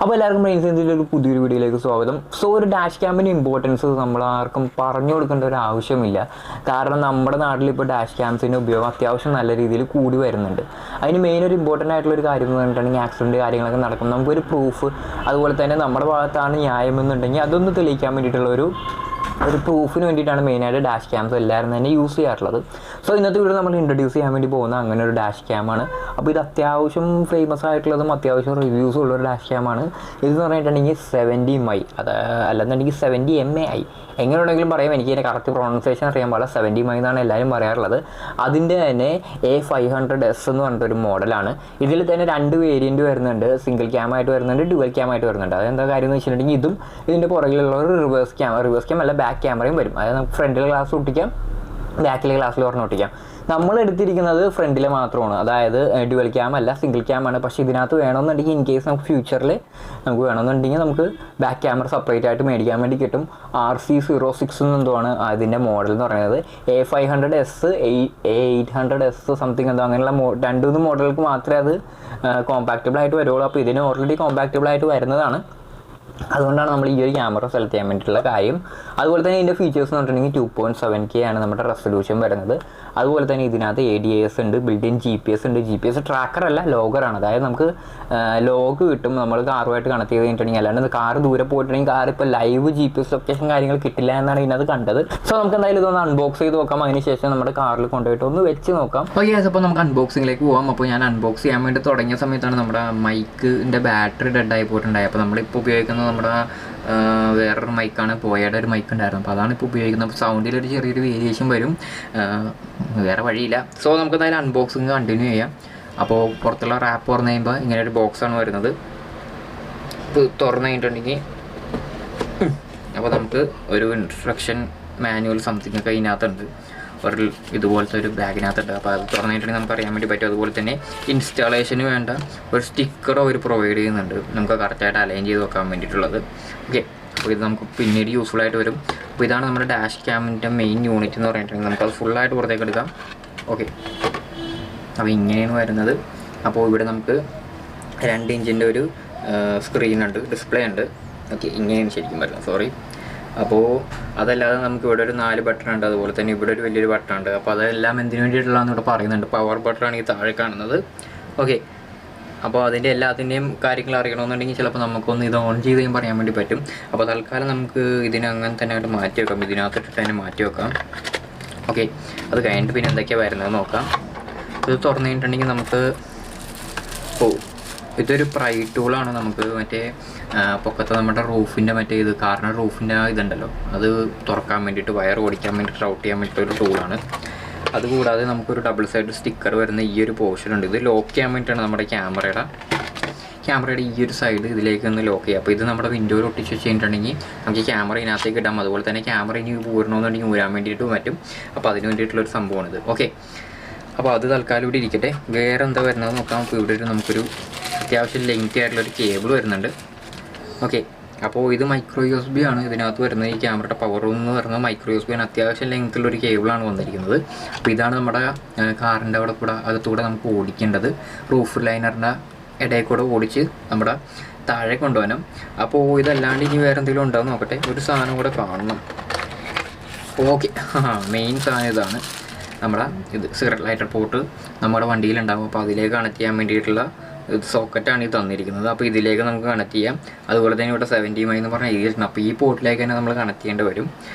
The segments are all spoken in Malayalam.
അപ്പോൾ എല്ലാവർക്കും ബ്രെയിൻസിൻ്റെ ഒരു പുതിയൊരു വീഡിയോയിലേക്ക് സ്വാഗതം. സോ ഒരു ഡാഷ് ക്യാമിൻ്റെ ഇമ്പോർട്ടൻസ് നമ്മൾ ആർക്കും പറഞ്ഞു കൊടുക്കേണ്ട ഒരു ആവശ്യമില്ല. കാരണം നമ്മുടെ നാട്ടിൽ ഇപ്പോൾ ഡാഷ് ക്യാംസിൻ്റെ ഉപയോഗം അത്യാവശ്യം നല്ല രീതിയിൽ കൂടി വരുന്നുണ്ട്. അതിന് മെയിൻ ഒരു ഇമ്പോർട്ടൻ്റ് ആയിട്ടുള്ളൊരു കാര്യം എന്ന് പറഞ്ഞിട്ടുണ്ടെങ്കിൽ ആക്സിഡൻറ്റ് കാര്യങ്ങളൊക്കെ നടക്കും, നമുക്കൊരു പ്രൂഫ്, അതുപോലെ തന്നെ നമ്മുടെ ഭാഗത്താണ് ന്യായമെന്നുണ്ടെങ്കിൽ അതൊന്ന് തെളിയിക്കാൻ വേണ്ടിയിട്ടുള്ള ഒരു പ്രൂഫിന് വേണ്ടിയിട്ടാണ് മെയിനായിട്ട് ഡാഷ് ക്യാംസ് എല്ലാവരും തന്നെ യൂസ് ചെയ്യാറുള്ളത്. സോ ഇന്നത്തെ വീഡിയോ നമ്മൾ ഇൻട്രൊഡ്യൂസ് ചെയ്യാൻ വേണ്ടി പോകുന്ന അങ്ങനെ ഒരു ഡാഷ് ക്യാമാണ്. അപ്പോൾ ഇത് അത്യാവശ്യം ഫേമസ് ആയിട്ടുള്ളതും അത്യാവശ്യം റിവ്യൂസും ഉള്ളൊരു ഡാഷ് ക്യാമാണ്. ഇതെന്ന് പറഞ്ഞിട്ടുണ്ടെങ്കിൽ 70 മൈ, അത് അല്ലെന്നുണ്ടെങ്കിൽ 70 MAI, എങ്ങനെ വേണമെങ്കിലും പറയാം. എനിക്ക് ഇതിൻ്റെ കറക്റ്റ് പ്രൊണൗൺസിയേഷൻ അറിയാൻ പാടില്ല. 70 മൈ എന്നാണ് എല്ലാവരും പറയാറുള്ളത്. അതിൻ്റെ തന്നെ A500s എന്ന് പറഞ്ഞിട്ടൊരു മോഡലാണ്. ഇതിൽ തന്നെ 2 വേരിയൻറ്റ് വരുന്നുണ്ട്. സിംഗിൾ ക്യാം ആയിട്ട് വരുന്നുണ്ട്, ഡുവൽ ക്യാം ആയിട്ട് വരുന്നുണ്ട്. അതെന്താ കാര്യം എന്ന് വെച്ചിട്ടുണ്ടെങ്കിൽ ഇതും ഇതിൻ്റെ പുറകിലുള്ള ഒരു റിവേഴ്സ് ക്യാം അല്ല, ബാക്ക് ക്യാമറയും വരും. അതായത് നമുക്ക് ഫ്രണ്ടിലെ ഗ്ലാസ് ഒട്ടിക്കാം, ബാക്കിലെ ഗ്ലാസ്സിൽ ഒരെണ്ണം ഒട്ടിക്കാം. നമ്മൾ എടുത്തിരിക്കുന്നത് ഫ്രണ്ടിലെ മാത്രമാണ്, അതായത് ഡ്യുവൽ ക്യാം അല്ല, സിംഗിൾ ക്യാം ആണ്. പക്ഷേ ഇതിനകത്ത് വേണമെന്നുണ്ടെങ്കിൽ ഇൻ കേസ് നമുക്ക് ഫ്യൂച്ചറിൽ നമുക്ക് വേണമെന്നുണ്ടെങ്കിൽ നമുക്ക് ബാക്ക് ക്യാമറ സെപ്പറേറ്റ് ആയിട്ട് മേടിക്കാൻ വേണ്ടി കിട്ടും. RC06 എന്നെന്തോമാണ് അതിൻ്റെ മോഡൽ എന്ന് പറയുന്നത്. A500s, A800s സംതിങ് എന്തോ അങ്ങനെയുള്ള 2-3 മോഡലുകൾക്ക് മാത്രമേ അത് കോമ്പാക്റ്റബിൾ ആയിട്ട് വരുള്ളൂ. അപ്പോൾ ഇതിന് ഓൾറെഡി കോമ്പാക്റ്റബിൾ ആയിട്ട് വരുന്നതാണ്. അതുകൊണ്ടാണ് നമ്മൾ ഈ ഒരു ക്യാമറ സെലക്ട് ചെയ്യാൻ വേണ്ടിയിട്ടുള്ള കാര്യം. അതുപോലെ തന്നെ ഇതിൻ്റെ ഫീച്ചേഴ്സ് എന്ന് പറഞ്ഞിട്ടുണ്ടെങ്കിൽ 2.7K ആണ് നമ്മുടെ റെസൊല്യൂഷൻ വരുന്നത്. അതുപോലെ തന്നെ ഇതിനകത്ത് ADAS ഉണ്ട്, ബിൽഡ് ഇൻ GPS ഉണ്ട്. GPS ട്രാക്കർ അല്ല, ലോഗറാണ്. അതായത് നമുക്ക് ലോഗ് കിട്ടും നമ്മൾ കാറുമായിട്ട് കണക്ട് ചെയ്ത് കഴിഞ്ഞിട്ടുണ്ടെങ്കിൽ. അല്ലാണ്ട് കാറ് ദൂരെ പോയിട്ടുണ്ടെങ്കിൽ കാർ ഇപ്പോൾ ലൈവ് GPS ലൊക്കേഷൻ കാര്യങ്ങൾ കിട്ടില്ല എന്നാണ് ഇതിനകത്ത് കണ്ടത്. സോ നമുക്ക് എന്തായാലും ഇതൊന്ന് അൺബോക്സ് ചെയ്ത് നോക്കാം. അതിനുശേഷം നമ്മുടെ കാറിൽ കൊണ്ടുപോയിട്ട് ഒന്ന് വെച്ച് നോക്കാം. ഓക്കെ, അപ്പോൾ നമുക്ക് അൺബോക്സിങ്ങിലേക്ക് പോകാം. അപ്പോൾ ഞാൻ അൺബോക്സ് ചെയ്യാൻ വേണ്ടി തുടങ്ങിയ സമയത്താണ് നമ്മുടെ മൈക്കിൻ്റെ ബാറ്ററി ഡെഡായി പോയിട്ടുണ്ടായി. അപ്പോൾ നമ്മളിപ്പോൾ ഉപയോഗിക്കുന്നത് നമ്മുടെ വേറൊരു മൈക്കാണ്, പോയയുടെ ഒരു മൈക്ക് ഉണ്ടായിരുന്നു. അപ്പോൾ അതാണ് ഇപ്പോൾ ഉപയോഗിക്കുന്നത്. അപ്പോൾ സൗണ്ടിലൊരു ചെറിയൊരു വേരിയേഷൻ വരും, വേറെ വഴിയില്ല. സോ നമുക്ക് എന്തായാലും അൺബോക്സിങ് കണ്ടിന്യൂ ചെയ്യാം. അപ്പോൾ പുറത്തുള്ള റാപ്പ് തുറന്നു കഴിയുമ്പോൾ ഇങ്ങനെ ഒരു ബോക്സാണ് വരുന്നത്. ഇത് തുറന്നു കഴിഞ്ഞിട്ടുണ്ടെങ്കിൽ അപ്പോൾ നമുക്ക് ഒരു ഇൻസ്ട്രക്ഷൻ മാനുവൽ സംതിങ് ഒക്കെ ഇതിനകത്തുണ്ട്, ഒരു ഇതുപോലത്തെ ഒരു ബാഗിനകത്തുണ്ട്. അപ്പോൾ അത് തുറന്നിട്ടുണ്ടെങ്കിൽ നമുക്ക് അറിയാൻ വേണ്ടി പറ്റും. അതുപോലെ തന്നെ ഇൻസ്റ്റാളേഷന് വേണ്ട ഒരു സ്റ്റിക്കറോ അവർ പ്രൊവൈഡ് ചെയ്യുന്നുണ്ട്, നമുക്ക് കറക്റ്റായിട്ട് അലൈൻ ചെയ്ത് വെക്കാൻ വേണ്ടിയിട്ടുള്ളത്. ഓക്കെ, അപ്പോൾ ഇത് നമുക്ക് പിന്നീട് യൂസ്ഫുൾ ആയിട്ട് വരും. അപ്പോൾ ഇതാണ് നമ്മുടെ ഡാഷ് ക്യാമിൻ്റെ മെയിൻ യൂണിറ്റ് എന്ന് പറഞ്ഞിട്ടുണ്ടെങ്കിൽ നമുക്കത് ഫുള്ളായിട്ട് പുറത്തേക്ക് എടുക്കാം. ഓക്കെ, അപ്പോൾ ഇങ്ങനെയാണ് വരുന്നത്. അപ്പോൾ ഇവിടെ നമുക്ക് 2 ഇഞ്ചിൻ്റെ ഒരു സ്ക്രീനുണ്ട്, ഡിസ്പ്ലേ ഉണ്ട്. ഓക്കെ, ഇങ്ങനെയാണ് ശരിക്കും വരുന്നത്, സോറി. അപ്പോൾ അതല്ലാതെ നമുക്ക് ഇവിടെ ഒരു 4 ബട്ടൺ ഉണ്ട്, അതുപോലെ തന്നെ ഇവിടെ ഒരു വലിയൊരു ബട്ടൺ ഉണ്ട്. അപ്പോൾ അതെല്ലാം എന്തിനു വേണ്ടിയിട്ടുള്ളതെന്ന് ഇവിടെ പറയുന്നുണ്ട്. പവർ ബട്ടണാണ് ഈ താഴെ കാണുന്നത്. ഓക്കെ, അപ്പോൾ അതിൻ്റെ എല്ലാത്തിൻ്റെയും കാര്യങ്ങൾ അറിയണമെന്നുണ്ടെങ്കിൽ ചിലപ്പോൾ നമുക്കൊന്ന് ഇത് ഓൺ ചെയ്ത് പറയാൻ വേണ്ടി പറ്റും. അപ്പോൾ തൽക്കാലം നമുക്ക് ഇതിനെ അങ്ങനെ തന്നെ ആയിട്ട് മാറ്റി വെക്കാം, ഇതിനകത്തിട്ട് തന്നെ മാറ്റി വെക്കാം. ഓക്കെ, അത് കഴിഞ്ഞിട്ട് പിന്നെ എന്തൊക്കെയാണ് വരുന്നത് നോക്കാം. ഇത് തുറന്നു കഴിഞ്ഞിട്ടുണ്ടെങ്കിൽ നമുക്ക് ഇതൊരു പ്രൈ ടൂളാണ്. നമുക്ക് മറ്റേ പൊക്കത്തെ നമ്മുടെ റൂഫിൻ്റെ മറ്റേ ഇത് കാറിൻ്റെ റൂഫിൻ്റെ ഇതുണ്ടല്ലോ, അത് തുറക്കാൻ വേണ്ടിയിട്ട് വയർ ഓടിക്കാൻ വേണ്ടിയിട്ട് റൗട്ട് ചെയ്യാൻ വേണ്ടിയിട്ടൊരു ടൂളാണ്. അതുകൂടാതെ നമുക്കൊരു ഡബിൾ സൈഡ് സ്റ്റിക്കർ വരുന്ന ഈ ഒരു പോർഷൻ ഉണ്ട്. ഇത് ലോക്ക് ചെയ്യാൻ വേണ്ടിയിട്ടാണ് നമ്മുടെ ക്യാമറയുടെ ഈ ഒരു സൈഡ് ഇതിലേക്ക് ഒന്ന് ലോക്ക് ചെയ്യുക. അപ്പോൾ ഇത് നമ്മുടെ വിൻഡോയിൽ ഒട്ടിച്ച് വെച്ച് കഴിഞ്ഞിട്ടുണ്ടെങ്കിൽ നമുക്ക് ക്യാമറ ഇതിനകത്തേക്ക് ഇടാം. അതുപോലെ തന്നെ ക്യാമറ ഇനി ഊരണമെന്നുണ്ടെങ്കിൽ ഊരാൻ വേണ്ടിയിട്ട് പറ്റും. അപ്പോൾ അതിന് വേണ്ടിയിട്ടുള്ളൊരു സംഭവമാണിത്. ഓക്കെ, അപ്പോൾ അത് തൽക്കാലം ഇവിടെ ഇരിക്കട്ടെ. വേറെ എന്താ വരുന്നത് നോക്കാം. അപ്പോൾ ഇവിടെ നമുക്കൊരു അത്യാവശ്യം ലെങ്തി ആയിട്ടുള്ളൊരു കേബിൾ വരുന്നുണ്ട്. ഓക്കെ, അപ്പോൾ ഇത് മൈക്രോ USB ആണ് ഇതിനകത്ത് വരുന്നത്. ഈ ക്യാമറയുടെ പവർ എന്ന് പറയുന്നത് മൈക്രോ USB ആണ്. അത്യാവശ്യം ലെങ്ത്തുള്ളൊരു കേബിളാണ് വന്നിരിക്കുന്നത്. അപ്പോൾ ഇതാണ് നമ്മുടെ കാറിൻ്റെ അകത്തൂടെ നമുക്ക് ഓടിക്കേണ്ടത്. റൂഫ് ലൈനറിൻ്റെ ഇടയിൽ കൂടെ ഓടിച്ച് നമ്മുടെ താഴെ കൊണ്ടുപോകാനും. അപ്പോൾ ഇതല്ലാണ്ട് ഇനി വേറെ എന്തെങ്കിലും ഉണ്ടാവും നോക്കട്ടെ. ഒരു സാധനം കൂടെ കാണണം. ഓക്കെ, മെയിൻ സാധനം ഇതാണ്. നമ്മുടെ ഇത് സിഗരറ്റ് ലൈറ്റർ പോർട്ട് നമ്മുടെ വണ്ടിയിലുണ്ടാകും. അപ്പോൾ അതിലേക്ക് കണക്ട് ചെയ്യാൻ വേണ്ടിയിട്ടുള്ള സോക്കറ്റാണ് ഈ തന്നിരിക്കുന്നത്. അപ്പോൾ ഇതിലേക്ക് നമുക്ക് കണക്ട് ചെയ്യാം. അതുപോലെ തന്നെ ഇവിടെ 70 മൈ എന്ന് പറഞ്ഞാൽ എഴുതിയിട്ടുണ്ട്. അപ്പോൾ ഈ പോർട്ടിലേക്ക് തന്നെ നമ്മൾ കണക്ട് ചെയ്യേണ്ടി വരും.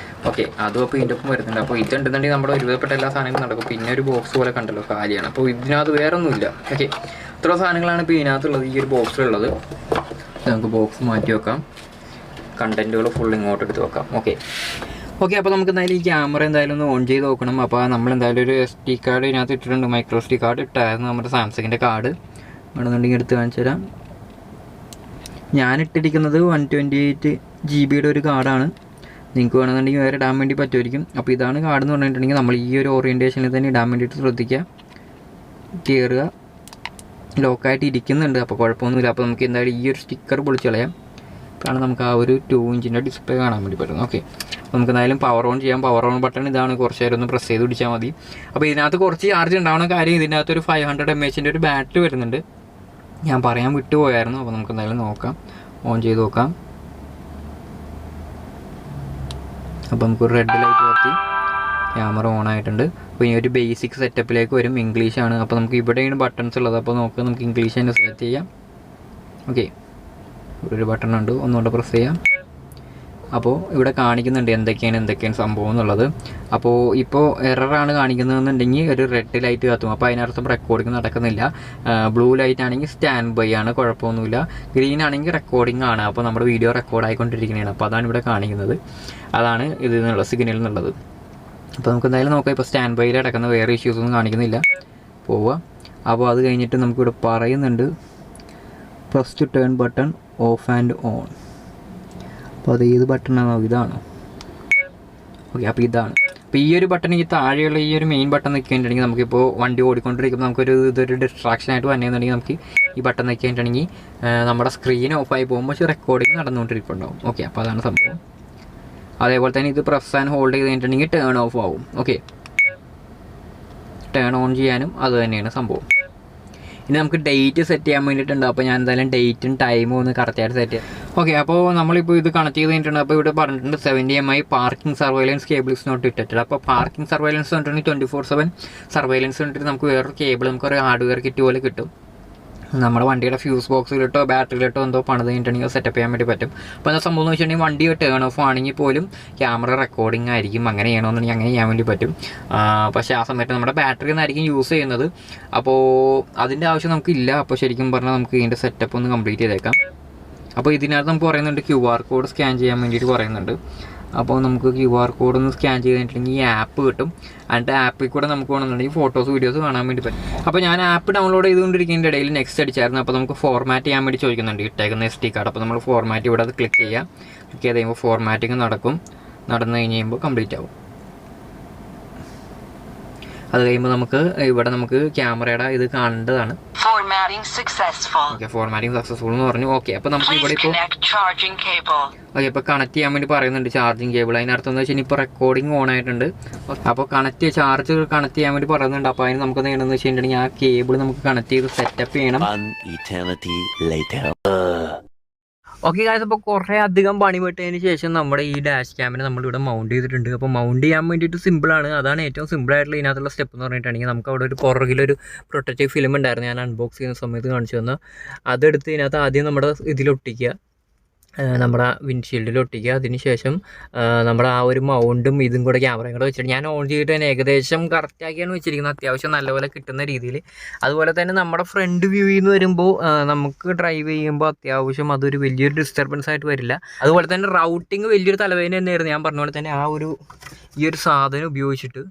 ഓക്കെ, അതും അപ്പോൾ ഇതിൻ്റെ ഒപ്പം വരുന്നുണ്ട്. അപ്പോൾ ഇതുണ്ടെന്നുണ്ടെങ്കിൽ നമ്മുടെ ഒരുവിധപ്പെട്ട എല്ലാ സാധനങ്ങളും നടക്കും. പിന്നെ ഒരു ബോക്സ് പോലെ കണ്ടല്ലോ, കാലിയാണ്. അപ്പോൾ ഇതിനകത്ത് വേറെ ഒന്നുമില്ല. ഓക്കെ, ഇത്ര സാധനങ്ങളാണ് ഇപ്പോൾ ഇതിനകത്തുള്ളത്, ഈ ഒരു ബോക്സിലുള്ളത്. നമുക്ക് ബോക്സ് മാറ്റി വെക്കാം, കണ്ടൻറ്റുകൾ ഫുൾ ഇങ്ങോട്ട് എടുത്ത് വെക്കാം. ഓക്കെ, അപ്പോൾ നമുക്ക് എന്തായാലും ഈ ക്യാമറ എന്തായാലും ഒന്ന് ഓൺ ചെയ്ത് നോക്കണം. അപ്പോൾ നമ്മൾ എന്തായാലും ഒരു SD കാർഡ് ഇതിനകത്ത് ഇട്ടിട്ടുണ്ട്, മൈക്രോ SD കാർഡ് ഇട്ടായിരുന്നു, നമ്മുടെ സാംസങ്ങിൻ്റെ കാർഡ് വേണമെന്നുണ്ടെങ്കിൽ എടുത്ത് കാണിച്ചു തരാം. ഞാൻ ഇട്ടിരിക്കുന്നത് 128 GB ഒരു കാർഡാണ്. നിങ്ങൾക്ക് വേണമെന്നുണ്ടെങ്കിൽ വേറെ ഇടാൻ വേണ്ടി പറ്റുമായിരിക്കും. അപ്പോൾ ഇതാണ് കാർഡ് എന്ന് പറഞ്ഞിട്ടുണ്ടെങ്കിൽ നമ്മൾ ഈ ഒരു ഓറിയൻറ്റേഷനിൽ തന്നെ ഇടാൻ വേണ്ടിയിട്ട് ശ്രദ്ധിക്കുക. കയറുക, ലോക്കായിട്ട് ഇരിക്കുന്നുണ്ട്, അപ്പോൾ കുഴപ്പമൊന്നുമില്ല. അപ്പോൾ നമുക്ക് എന്തായാലും ഈ ഒരു സ്റ്റിക്കർ പൊളിച്ച് കളയാം. കാരണം നമുക്ക് ആ ഒരു 2 ഇഞ്ചിൻ്റെ ഡിസ്പ്ലേ കാണാൻ വേണ്ടി പറ്റും. ഓക്കെ, നമുക്ക് എന്തായാലും പവർ ഓൺ ചെയ്യാം. പവർ ഓൺ ബട്ടൺ ഇതാണ്, കുറച്ച് നേരം ഒന്ന് പ്രസ് ചെയ്ത് പിടിച്ചാൽ മതി. അപ്പോൾ ഇതിനകത്ത് കുറച്ച് ചാർജ് ഉണ്ടാവുന്ന കാര്യം, ഇതിനകത്ത് ഒരു 500 mAh ഒരു ബാറ്ററി വരുന്നുണ്ട്. ഞാൻ പറയാൻ വിട്ടുപോയായിരുന്നു. അപ്പോൾ നമുക്ക് എന്തായാലും നോക്കാം. ഓൺ ചെയ്ത് നോക്കാം. അപ്പോൾ നമുക്കൊരു റെഡ് ലൈറ്റ് കത്തി ക്യാമറ ഓൺ ആയിട്ടുണ്ട്. അപ്പോൾ ഈ ഒരു ബേസിക് സെറ്റപ്പിലേക്ക് വരും. ഇംഗ്ലീഷാണ്. അപ്പോൾ നമുക്ക് ഇവിടെയാണ് ബട്ടൺസ് ഉള്ളത്. അപ്പോൾ നമുക്ക് ഇംഗ്ലീഷ് തന്നെ സെലക്ട് ചെയ്യാം. ഓക്കെ, ഇവിടെ ഒരു ബട്ടൺ ഉണ്ട്, ഒന്നുകൊണ്ട് പ്രസ് ചെയ്യാം. അപ്പോൾ ഇവിടെ കാണിക്കുന്നുണ്ട് എന്തൊക്കെയാണ് സംഭവം എന്നുള്ളത്. അപ്പോൾ ഇപ്പോൾ എററാണ് കാണിക്കുന്നതെന്നുണ്ടെങ്കിൽ ഒരു റെഡ് ലൈറ്റ് കത്തും. അപ്പോൾ അതിനർത്ഥം റെക്കോർഡിംഗ് നടക്കുന്നില്ല. ബ്ലൂ ലൈറ്റ് ആണെങ്കിൽ സ്റ്റാൻഡ് ബൈ ആണ്, കുഴപ്പമൊന്നുമില്ല. ഗ്രീൻ ആണെങ്കിൽ റെക്കോർഡിംഗ് ആണ്. അപ്പോൾ നമ്മുടെ വീഡിയോ റെക്കോർഡ് ആയിക്കൊണ്ടിരിക്കുന്നതാണ്. അപ്പോൾ അതാണ് ഇവിടെ കാണിക്കുന്നത്. അതാണ് ഇത് എന്നുള്ള സിഗ്നൽ എന്നുള്ളത്. അപ്പോൾ നമുക്ക് എന്തായാലും നോക്കാം. ഇപ്പോൾ സ്റ്റാൻഡ് ബൈയിൽ അടക്കുന്ന വേറെ ഇഷ്യൂസ് ഒന്നും കാണിക്കുന്നില്ല. പോവുക. അപ്പോൾ അത് കഴിഞ്ഞിട്ട് നമുക്കിവിടെ പറയുന്നുണ്ട് press to turn button off and on. അപ്പോൾ അത് ഏത് ബട്ടണാണോ? ഇതാണ്. ഓക്കെ, അപ്പോൾ ഇതാണ്. അപ്പോൾ ഈ ഒരു ബട്ടൺ, ഈ താഴെയുള്ള ഈ ഒരു മെയിൻ ബട്ടൺ നിൽക്കുകയാണെങ്കിൽ നമുക്കിപ്പോൾ വണ്ടി ഓടിക്കൊണ്ടിരിക്കുമ്പോൾ ഇതൊരു ഡിസ്ട്രാക്ഷനായിട്ട് വന്നിട്ടുണ്ടെങ്കിൽ നമുക്ക് ഈ ബട്ടൺ നിൽക്കുകയാണെങ്കിൽ നമ്മുടെ സ്ക്രീൻ ഓഫായി പോകുമ്പോൾ റെക്കോർഡിങ് നടന്നുകൊണ്ടിരിക്കുന്നുണ്ടാവും. ഓക്കെ, അപ്പോൾ അതാണ് സംഭവം. അതേപോലെ തന്നെ ഇത് പ്രസ് ആൻഡ് ഹോൾഡ് ചെയ്ത് കഴിഞ്ഞിട്ടുണ്ടെങ്കിൽ ടേൺ ഓഫ് ആവും. ഓക്കെ, ടേൺ ഓൺ ചെയ്യാനും അത് തന്നെയാണ് സംഭവം. ഇനി നമുക്ക് ഡേറ്റ് സെറ്റ് ചെയ്യാൻ വേണ്ടിയിട്ടുണ്ട്. അപ്പോൾ ഞാൻ എന്തായാലും ഡേറ്റും ടൈമും ഒന്ന് കറക്റ്റായിട്ട് സെറ്റ് ചെയ്യാം. ഓക്കെ, അപ്പോൾ നമ്മളിപ്പോൾ ഇത് കണക്ട് ചെയ്ത് കഴിഞ്ഞിട്ടുണ്ട്. അപ്പോൾ ഇവിടെ പറഞ്ഞിട്ടുണ്ട് 70 MI parking surveillance cable is not ഇട്ടിട്ട്. അപ്പോൾ പാർക്കിംഗ് സർവൈലൻസ് പറഞ്ഞിട്ടുണ്ടെങ്കിൽ 24/7 സർവൈലൻസ് കണ്ടിട്ട് നമുക്ക് വേറൊരു കേബിൾ, നമുക്കൊരു ഹാർഡ്വെയർ കിറ്റ് പോലെ കിട്ടും. നമ്മുടെ വണ്ടിയുടെ ഫ്യൂസ് ബോക്സിലിട്ടോ ബാറ്ററിയിലിട്ടോ എന്തോ പണിത് കഴിഞ്ഞിട്ടുണ്ടെങ്കിൽ സെറ്റപ്പ് ചെയ്യാൻ വേണ്ടി പറ്റും. അപ്പോൾ എന്താ സംഭവം എന്ന് വെച്ചിട്ടുണ്ടെങ്കിൽ വണ്ടി ടേൺ ഓഫ് ആണെങ്കിൽ പോലും ക്യാമറ റെക്കോർഡിംഗ് ആയിരിക്കും. അങ്ങനെ ചെയ്യണമെന്നുണ്ടെങ്കിൽ അങ്ങനെ ചെയ്യാൻ വേണ്ടി പറ്റും. പക്ഷേ ആ സമയത്ത് നമ്മുടെ ബാറ്ററി ഒന്നായിരിക്കും യൂസ് ചെയ്യുന്നത്. അപ്പോൾ അതിൻ്റെ ആവശ്യം നമുക്കില്ല. അപ്പോൾ ശരിക്കും പറഞ്ഞാൽ നമുക്ക് ഇതിൻ്റെ സെറ്റപ്പ് ഒന്ന് കംപ്ലീറ്റ് ചെയ്തേക്കാം. അപ്പോൾ ഇതിനകത്ത് നമുക്ക് പറയുന്നുണ്ട് QR കോഡ് സ്കാൻ ചെയ്യാൻ വേണ്ടിയിട്ട് പറയുന്നുണ്ട്. അപ്പോൾ നമുക്ക് QR കോഡ് ഒന്ന് സ്കാൻ ചെയ്തിട്ടുണ്ടെങ്കിൽ ഈ ആപ്പ് കിട്ടും. എന്നിട്ട് ആപ്പിൽ കൂടെ നമുക്ക് വേണമെന്നുണ്ടെങ്കിൽ ഫോട്ടോസ് വീഡിയോസ് കാണാൻ വേണ്ടി പറ്റും. അപ്പോൾ ഞാൻ ആപ്പ് ഡൗൺലോഡ് ചെയ്തുകൊണ്ടിരിക്കുന്നതിൻ്റെ ഇടയിൽ നെക്സ്റ്റ് അടിച്ചായിരുന്നു. അപ്പോൾ നമുക്ക് ഫോർമാറ്റ് ചെയ്യാൻ വേണ്ടി ചോദിക്കുന്നുണ്ട് ഇട്ടേക്കുന്ന SD കാർഡ്. അപ്പോൾ നമ്മൾ ഫോർമാറ്റ് ഇവിടെ അത് ക്ലിക്ക് ചെയ്യാം. ക്ലിക്ക് ചെയ്ത് കഴിയുമ്പോൾ ഫോർമാറ്റിംഗ് നടന്നു കഴിഞ്ഞ് കഴിയുമ്പോൾ കംപ്ലീറ്റ് ആവും. അത് കഴിയുമ്പോൾ നമുക്ക് ക്യാമറയുടെ ഇത് കാണേണ്ടതാണ്. ഓക്കെ, ഫോർമാറ്റിംഗ് സക്സസ്ഫുൾ എന്ന് പറഞ്ഞു. ഓക്കെ, അപ്പോൾ നമുക്ക് ഇവിടെ ഇപ്പോൾ ഓക്കെ ഇപ്പോൾ കണക്ട് ചെയ്യാൻ വേണ്ടി പറയുന്നുണ്ട് ചാർജിങ് കേബിൾ. അതിനർത്ഥം എന്ന് വെച്ചാൽ ഇപ്പോൾ റെക്കോർഡിംഗ് ഓൺ ആയിട്ടുണ്ട്. അപ്പോൾ ചാർജ് കണക്ട് ചെയ്യാൻ വേണ്ടി പറയുന്നുണ്ട്. അപ്പോൾ അതിന് നമുക്ക് വേണമെന്ന് വെച്ചിട്ടുണ്ടെങ്കിൽ ആ കേബിൾ നമുക്ക് കണക്ട് ചെയ്ത് സെറ്റപ്പ് ചെയ്യണം. ഓക്കെ ഗായ്സ്, അപ്പോൾ കുറേ അധികം പണിപെട്ടതിന് ശേഷം നമ്മുടെ ഈ ഡാഷ് ക്യാമിനെ നമ്മളിവിടെ മൗണ്ട് ചെയ്തിട്ടുണ്ട്. അപ്പോൾ മൗണ്ട് ചെയ്യാൻ വേണ്ടിയിട്ട് സിമ്പിളാണ്. അതാണ് ഏറ്റവും സിമ്പിളായിട്ടുള്ള ഇതിനകത്തുള്ള സ്റ്റെപ്പ് എന്ന് പറഞ്ഞിട്ടുണ്ടെങ്കിൽ നമുക്ക് അവിടെ ഒരു പുറകിലൊരു പ്രൊട്ടക്റ്റീവ് ഫിലിം ഉണ്ടായിരുന്നു. ഞാൻ അൺബോക്സ് ചെയ്യുന്ന സമയത്ത് കാണിച്ചു തന്ന അതെടുത്ത് ഇതിനകത്ത് ആദ്യം നമ്മുടെ ഇതിലൊട്ടിക്കുക, നമ്മുടെ വിൻഷീൽഡിൽ ഒട്ടിക്കുക. അതിന് ശേഷം നമ്മുടെ ആ ഒരു മൗണ്ടും ഇതും കൂടെ ക്യാമറയും കൂടെ വെച്ചിട്ട് ഞാൻ ഓൺ ചെയ്തിട്ട് തന്നെ ഏകദേശം കറക്റ്റാക്കിയാണ് വെച്ചിരിക്കുന്നത്. അത്യാവശ്യം നല്ലപോലെ കിട്ടുന്ന രീതിയിൽ. അതുപോലെ തന്നെ നമ്മുടെ ഫ്രണ്ട് വ്യൂയിൽ നിന്ന് വരുമ്പോൾ നമുക്ക് ഡ്രൈവ് ചെയ്യുമ്പോൾ അത്യാവശ്യം അതൊരു വലിയൊരു ഡിസ്റ്റർബൻസ് ആയിട്ട് വരില്ല. അതുപോലെ തന്നെ റൗട്ടിങ് വലിയൊരു തലവേദന തന്നെയായിരുന്നു. ഞാൻ പറഞ്ഞ പോലെ തന്നെ ഈ ഒരു സാധനം ഉപയോഗിച്ചിട്ട്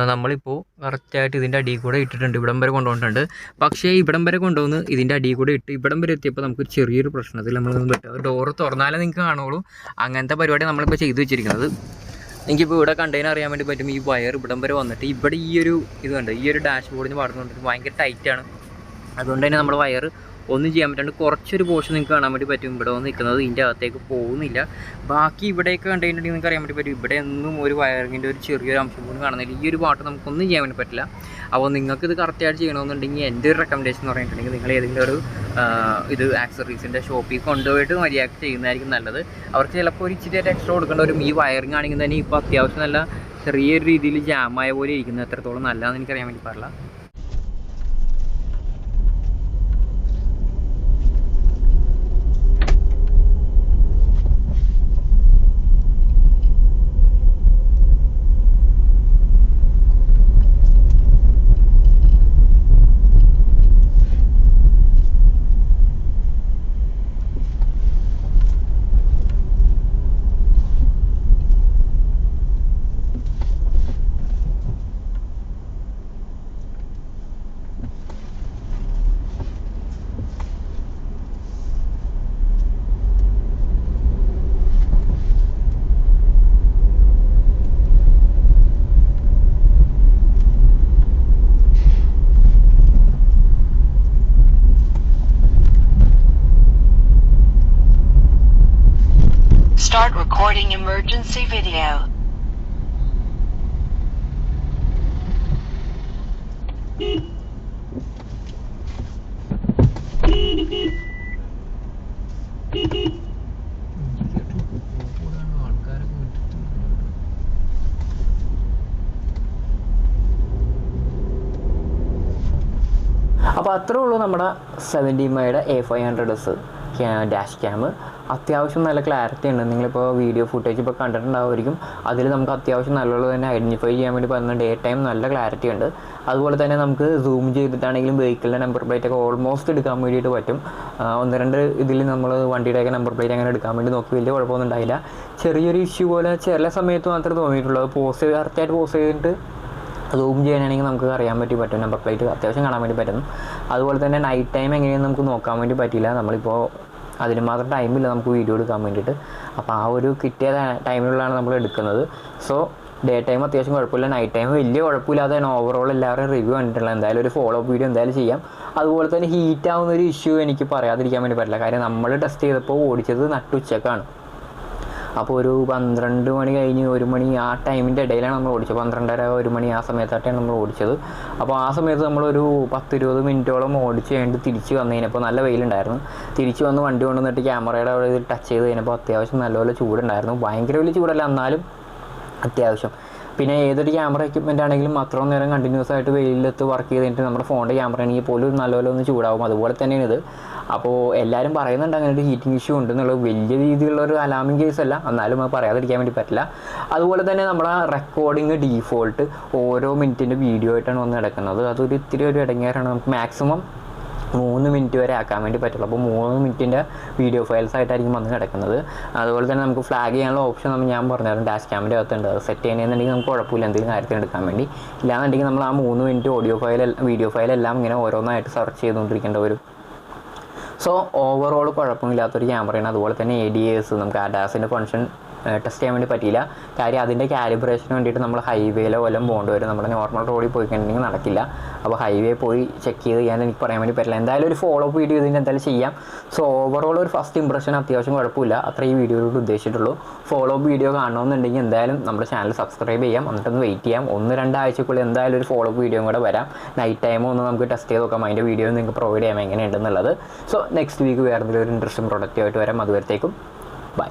നമ്മളിപ്പോൾ കറക്റ്റായിട്ട് ഇതിൻ്റെ അടിയിൽ കൂടെ ഇട്ടിട്ടുണ്ട്. ഇവിടം വരെ കൊണ്ടുപോയിട്ടുണ്ട്. പക്ഷേ ഇവിടം വരെ കൊണ്ടുവന്ന് ഇതിൻ്റെ അടിയിൽ കൂടെ ഇട്ട് ഇവിടം വരെ എത്തിയപ്പോൾ നമുക്കൊരു ചെറിയൊരു പ്രശ്നത്തിൽ നമ്മളൊന്നും പറ്റും. ഡോറ് തുറന്നാലേ നിങ്ങൾക്ക് കാണുള്ളൂ. അങ്ങനത്തെ പരിപാടി നമ്മളിപ്പോൾ ചെയ്തു വെച്ചിരിക്കുന്നത്. എനിക്കിപ്പോൾ ഇവിടെ കണ്ടതിന് അറിയാൻ വേണ്ടി പറ്റും. ഈ വയർ ഇവിടം വരെ വന്നിട്ട് ഇവിടെ ഈ ഒരു ഡാഷ് ബോർഡിന് പാടുന്നുണ്ട് ഭയങ്കര ടൈറ്റാണ്. അതുകൊണ്ട് തന്നെ നമ്മുടെ വയർ ഒന്നും ചെയ്യാൻ പറ്റാണ്ട് കുറച്ചൊരു പോർഷൻ നിങ്ങൾക്ക് കാണാൻ വേണ്ടി പറ്റും. ഇവിടെ വന്ന് നിൽക്കുന്നത് ഇതിൻ്റെ അകത്തേക്ക് പോകുന്നില്ല. ബാക്കി ഇവിടെയൊക്കെ കണ്ടിട്ടുണ്ടെങ്കിൽ നിങ്ങൾക്ക് അറിയാൻ വേണ്ടി പറ്റും. ഇവിടെ ഒന്നും ഒരു വയറിങ്ങിൻ്റെ ഒരു ചെറിയൊരു അംശം പോലും കാണുന്നില്ല. ഈ ഒരു പാട്ട് നമുക്കൊന്നും ചെയ്യാൻ വേണ്ടി പറ്റില്ല. അപ്പോൾ നിങ്ങൾക്കിത് കറക്റ്റായിട്ട് ചെയ്യണമെന്നുണ്ടെങ്കിൽ എൻ്റെ ഒരു റെക്കമെൻഡേഷൻ എന്ന് പറഞ്ഞിട്ടുണ്ടെങ്കിൽ നിങ്ങൾ ഏതെങ്കിലും ഒരു ആക്സറീസിൻ്റെ ഷോപ്പിൽ കൊണ്ടുപോയിട്ട് മര്യാദ ചെയ്യുന്നതായിരിക്കും നല്ലത്. അവർക്ക് ചിലപ്പോൾ ഒരു ഇച്ചിരി എക്സ്ട്രാ കൊടുക്കേണ്ട വരും. ഈ വയറിങ് ആണെങ്കിൽ തന്നെ ഇപ്പോൾ അത്യാവശ്യം നല്ല ചെറിയൊരു രീതിയിൽ ജാമായ പോലെ ഇരിക്കുന്നത് എത്രത്തോളം നല്ലതാണെന്ന് എനിക്കറിയാൻ വേണ്ടി പാടില്ല. Start recording emergency video. അപ്പോൾ അത്രേ ഉള്ളൂ നമ്മുടെ 70mm A500s ഡാഷ് ക്യാം. അത്യാവശ്യം നല്ല ക്ലാരിറ്റി ഉണ്ട്. നിങ്ങളിപ്പോൾ വീഡിയോ ഫുട്ടേജ് ഇപ്പോൾ കണ്ടിട്ടുണ്ടാവുമായിരിക്കും. അതിൽ നമുക്ക് അത്യാവശ്യം നല്ലോണം തന്നെ ഐഡൻറ്റിഫൈ ചെയ്യാൻ വേണ്ടി പറ്റുന്ന ഡേ ടൈം നല്ല ക്ലാരിറ്റി ഉണ്ട്. അതുപോലെ തന്നെ നമുക്ക് സൂം ചെയ്തിട്ടാണെങ്കിലും വെഹിക്കിളിൻ്റെ നമ്പർ പ്ലേറ്റ് ഒക്കെ ഓൾമോസ്റ്റ് എടുക്കാൻ വേണ്ടിയിട്ട് പറ്റും. ഒന്ന് രണ്ട് ഇതിൽ നമ്മൾ വണ്ടിയുടെയൊക്കെ നമ്പർ പ്ലേറ്റ് അങ്ങനെ എടുക്കാൻ വേണ്ടി നോക്കി വലിയ കുഴപ്പമൊന്നും ഉണ്ടായില്ല. ചെറിയൊരു ഇഷ്യൂ പോലെ ചില സമയത്ത് മാത്രമേ തോന്നിയിട്ടുള്ളൂ. കറക്റ്റായിട്ട് പോസ് ചെയ്തിട്ട് സൂം ചെയ്യാനാണെങ്കിൽ നമുക്ക് അറിയാൻ പറ്റും നമ്പർ പ്ലേറ്റ് അത്യാവശ്യം കാണാൻ വേണ്ടി പറ്റുന്നു. അതുപോലെ തന്നെ നൈറ്റ് ടൈം എങ്ങനെയെന്ന് നമുക്ക് നോക്കാൻ വേണ്ടി പറ്റില്ല. നമ്മളിപ്പോൾ അതിന് മാത്രം ടൈമില്ല നമുക്ക് വീഡിയോ എടുക്കാൻ വേണ്ടിയിട്ട്. അപ്പോൾ ആ ഒരു കിട്ടിയ ടൈമിലുള്ളതാണ് നമ്മൾ എടുക്കുന്നത്. സോ ഡേ ടൈം അത്യാവശ്യം കുഴപ്പമില്ല, നൈറ്റ് ടൈം വലിയ കുഴപ്പമില്ലാതെയാണ് ഓവറോൾ എല്ലാവരും റിവ്യൂ കണ്ടിട്ടുള്ളത്. എന്തായാലും ഒരു ഫോളോ അപ്പ് വീഡിയോ എന്തായാലും ചെയ്യാം. അതുപോലെ തന്നെ ഹീറ്റ് ആവുന്ന ഒരു ഇഷ്യൂ എനിക്ക് പറയാതിരിക്കാൻ വേണ്ടി പറ്റില്ല. കാര്യം നമ്മൾ ടെസ്റ്റ് ചെയ്തപ്പോൾ ഓടിച്ചത് നട്ടുച്ചക്കാണ്. അപ്പോൾ ഒരു 12 മണി കഴിഞ്ഞ് 1 മണി ആ ടൈമിൻ്റെ ഇടയിലാണ് നമ്മൾ ഓടിച്ചത്. 12:30 1 മണി ആ സമയത്തായിട്ടാണ് നമ്മൾ ഓടിച്ചത്. അപ്പോൾ ആ സമയത്ത് നമ്മളൊരു 10-20 മിനിറ്റോളം ഓടിച്ച് കഴിഞ്ഞിട്ട് തിരിച്ച് വന്നു കഴിഞ്ഞപ്പോൾ നല്ല വെയിലുണ്ടായിരുന്നു. തിരിച്ച് വന്ന് വണ്ടി കൊണ്ടുവന്നിട്ട് ക്യാമറയുടെ അവിടെ ടച്ച് ചെയ്ത് കഴിഞ്ഞപ്പോൾ അത്യാവശ്യം നല്ലപോലെ ചൂടുണ്ടായിരുന്നു. ഭയങ്കര വലിയ ചൂടല്ല, എന്നാലും അത്യാവശ്യം. പിന്നെ ഏതൊരു ക്യാമറ എക്യുപ്മെൻ്റ് ആണെങ്കിലും അത്രയും നേരം കണ്ടിന്യൂസ് ആയിട്ട് വെയിലത്ത് വർക്ക് ചെയ്ത് കഴിഞ്ഞിട്ട് നമ്മുടെ ഫോണിൻ്റെ ക്യാമറ ആണെങ്കിൽ പോലും നല്ലപോലെ ഒന്ന് ചൂടാവും. അതുപോലെ തന്നെയാണ് ഇത്. അപ്പോൾ എല്ലാവരും പറയുന്നുണ്ട് അങ്ങനെ ഒരു ഹീറ്റിംഗ് ഇഷ്യൂ ഉണ്ടെന്നുള്ളത്. വലിയ രീതിയിലുള്ളൊരു അലാമിങ് കേസ് അല്ല, എന്നാലും അത് പറയാതിരിക്കാൻ വേണ്ടി പറ്റില്ല. അതുപോലെ തന്നെ നമ്മുടെ റെക്കോർഡിങ് ഡീഫോൾട്ട് ഓരോ മിനിറ്റിൻ്റെ വീഡിയോ ആയിട്ടാണ് വന്ന് കിടക്കുന്നത്. അതൊരു ഇത്തിരി ഒരു ഇടങ്ങേറാണ്. നമുക്ക് മാക്സിമം 3 മിനിറ്റ് വരെ ആക്കാൻ വേണ്ടി പറ്റുള്ളൂ. അപ്പോൾ 3 മിനിറ്റിൻ്റെ വീഡിയോ ഫയൽസ് ആയിട്ടായിരിക്കും വന്ന് കിടക്കുന്നത്. അതുപോലെ തന്നെ നമുക്ക് ഫ്ലാഗ് ചെയ്യാനുള്ള ഓപ്ഷൻ ഞാൻ പറഞ്ഞായിരുന്നു ഡാഷ് ക്യാമിൻ്റെ അകത്തുണ്ട്. അത് സെറ്റ് ചെയ്യണമെന്നുണ്ടെങ്കിൽ നമുക്ക് കുഴപ്പമില്ല എന്തെങ്കിലും കാര്യത്തിന് എടുക്കാൻ വേണ്ടി. ഇല്ലാന്നുണ്ടെങ്കിൽ നമ്മൾ ആ 3 മിനിറ്റ് വീഡിയോ ഫയലെല്ലാം ഇങ്ങനെ ഓരോന്നായിട്ട് സെർച്ച് ചെയ്തുകൊണ്ടിരിക്കേണ്ട വരും. സോ ഓവറോൾ കുഴപ്പമില്ലാത്തൊരു ക്യാമറയാണ്. അതുപോലെ തന്നെ ADAS നമുക്ക് ADASൻ്റെ ഫംഗ്ഷൻ ടെസ്റ്റ് ചെയ്യാൻ വേണ്ടി പറ്റിയില്ല. കാര്യം അതിൻ്റെ കാലിബ്രേഷന് വേണ്ടിയിട്ട് നമ്മൾ ഹൈവേയിലോ വല്ലതും പോകേണ്ടി വരും. നമ്മുടെ നോർമൽ റോഡിൽ പോയി കഴിഞ്ഞിട്ടുണ്ടെങ്കിൽ നടക്കില്ല. അപ്പോൾ ഹൈവേ പോയി ചെക്ക് ചെയ്ത് ചെയ്യാൻ എനിക്ക് പറയാൻ വേണ്ടി പറ്റില്ല. എന്തായാലും ഒരു ഫോളോ അപ്പ് വീഡിയോ ഇതിന് എന്തായാലും ചെയ്യാം. സോ ഓവറോൾ ഒരു ഫസ്റ്റ് ഇംപ്രഷൻ അത്യാവശ്യം കുഴപ്പമില്ല. അത്ര ഈ വീഡിയോയിലോട്ട് ഉദ്ദേശിച്ചിട്ടുള്ളൂ. ഫോളോ അപ്പ് വീഡിയോ കാണണമെന്നുണ്ടെങ്കിൽ എന്തായാലും നമ്മുടെ ചാനൽ സബ്സ്ക്രൈബ് ചെയ്യാം. എന്നിട്ടൊന്ന് വെയിറ്റ് ചെയ്യാം. 1-2 ആഴ്ചക്കുള്ളിൽ എന്തായാലും ഒരു ഫോളോ അപ്പ് വീഡിയോ കൂടെ വരാം. നൈറ്റ് ടൈമോ ഒന്ന് നമുക്ക് ടെസ്റ്റ് ചെയ്ത് നോക്കാം. അതിൻ്റെ വീഡിയോ നിങ്ങൾക്ക് പ്രൊവൈഡ് ചെയ്യാം എങ്ങനെയുണ്ടെന്നുള്ളത്. സോ നെക്സ്റ്റ് വീക്ക് വേറെ എന്തെങ്കിലും ഒരു ഇൻട്രസ്റ്റിംഗ് പ്രൊഡക്റ്റുമായിട്ട് വരാം. അതുവരത്തേക്കും ബൈ.